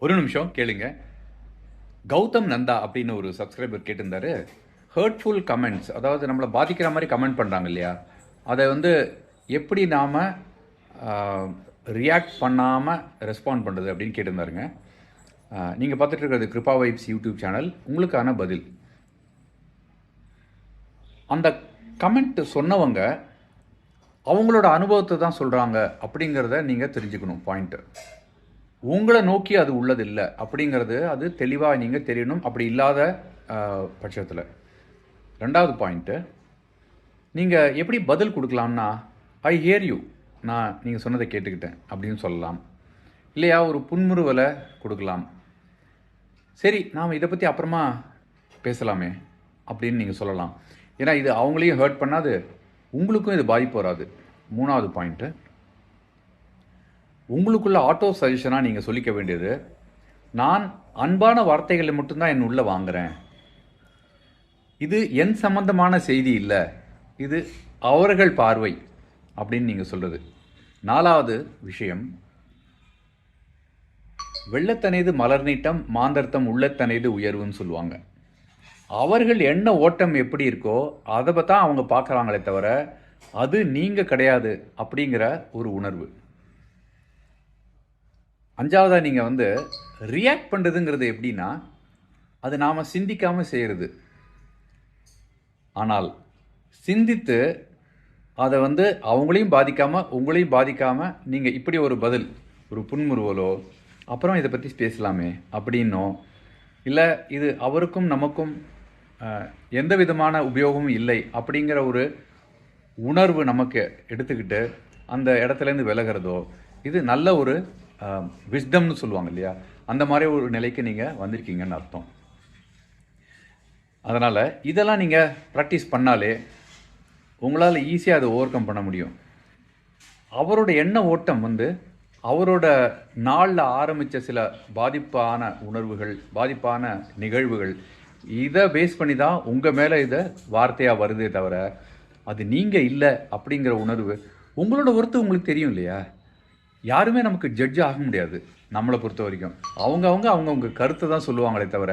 ஒரு நிமிஷம் கேளுங்க. கௌதம் நந்தா அப்படின்னு ஒரு சப்ஸ்கிரைபர் கேட்டிருந்தாரு. ஹர்ட்ஃபுல் கமெண்ட்ஸ், அதாவது நம்மளை பாதிக்கிற மாதிரி கமெண்ட் பண்ணுறாங்க இல்லையா, அதை வந்து எப்படி நாம் ரியாக்ட் பண்ணாமல் ரெஸ்பாண்ட் பண்ணுறது அப்படின்னு கேட்டிருந்தாருங்க. நீங்கள் பார்த்துட்டு இருக்கிறது கிருபா வைப்ஸ் யூடியூப் சேனல். உங்களுக்கான பதில். அந்த கமெண்ட் சொன்னவங்க அவங்களோட அனுபவத்தை தான் சொல்கிறாங்க அப்படிங்கிறத நீங்கள் தெரிஞ்சுக்கணும். பாயிண்ட்டு உங்களை நோக்கி அது உள்ளதில்லை அப்படிங்கிறது அது தெளிவாக நீங்கள் தெரியணும். அப்படி இல்லாத பட்சத்தில் ரெண்டாவது பாயிண்ட்டு, நீங்கள் எப்படி பதில் கொடுக்கலாம்னா, ஐ ஹியர் யூ, நான் நீங்கள் சொன்னதை கேட்டுக்கிட்டேன் அப்படின்னு சொல்லலாம். இல்லையா, ஒரு புன்முறுவலை கொடுக்கலாம். சரி, நாம் இதை பற்றி அப்புறமா பேசலாமே அப்படின்னு நீங்கள் சொல்லலாம். ஏன்னா இது அவங்களையும் ஹர்ட் பண்ணாது, உங்களுக்கும் இது பாதிப்பு வராது. மூணாவது பாயிண்ட்டு, உங்களுக்குள்ள ஆட்டோ சஜஷனாக நீங்கள் சொல்லிக்க வேண்டியது, நான் அன்பான வார்த்தைகளை மட்டும்தான் என் உள்ளே வாங்குகிறேன், இது என் சம்பந்தமான செய்தி இல்லை, இது அவர்கள் பார்வை அப்படின்னு நீங்கள் சொல்கிறது. நாலாவது விஷயம், வெள்ளத்தனைது மலர் நீட்டம் மாந்தர்த்தம் உள்ளத்தனைது உயர்வுன்னு சொல்லுவாங்க. அவர்கள் என்ன ஓட்டம் எப்படி இருக்கோ அதை தான் அவங்க பார்க்குறாங்களே தவிர அது நீங்கள் கிடையாது அப்படிங்கிற ஒரு உணர்வு. அஞ்சாவதாக நீங்கள் ரியாக்ட் பண்ணுறதுங்கிறது எப்படின்னா, அது நாம் சிந்திக்காமல் செய்கிறது. ஆனால் சிந்தித்து அதை அவங்களையும் பாதிக்காமல் உங்களையும் பாதிக்காமல் நீங்கள் இப்படி ஒரு பதில், ஒரு புன்முறுவலோ, அப்புறம் இதை பற்றி பேசலாமே அப்படின்னோ, இல்லை இது அவருக்கும் நமக்கும் எந்த விதமான உபயோகமும் இல்லை அப்படிங்கிற ஒரு உணர்வு நமக்கு எடுத்துக்கிட்டு அந்த இடத்துலேருந்து விலகிறதோ, இது நல்ல ஒரு விஸ்டம்னு சொல்லுவாங்க இல்லையா, அந்த மாதிரி ஒரு நிலைக்கு நீங்கள் வந்திருக்கீங்கன்னு அர்த்தம். அதனால் இதெல்லாம் நீங்கள் ப்ராக்டிஸ் பண்ணாலே உங்களால் ஈஸியாக அதை ஓவர் கம் பண்ண முடியும். அவரோட எண்ண ஓட்டம் அவரோட நாளில் ஆரம்பித்த சில பாதிப்பான உணர்வுகள், பாதிப்பான நிகழ்வுகள், இதை பேஸ் பண்ணி தான் உங்கள் மேலே இதை வார்த்தையாக வருதே தவிர அது நீங்கள் இல்லை அப்படிங்கிற உணர்வு உங்களோட ஒருத்தர் உங்களுக்கு தெரியும் இல்லையா. யாருமே நமக்கு ஜட்ஜ் ஆக முடியாது நம்மளை பொறுத்த வரைக்கும். அவங்கவுங்க கருத்தை தான் சொல்லுவாங்களே தவிர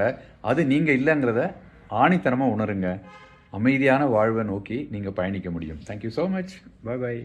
அது நீங்கள் இல்லைங்கிறத ஆணித்தனமாக உணருங்க. அமைதியான வாழ்வை நோக்கி நீங்கள் பயணிக்க முடியும். Thank you so much. பாய் பாய்.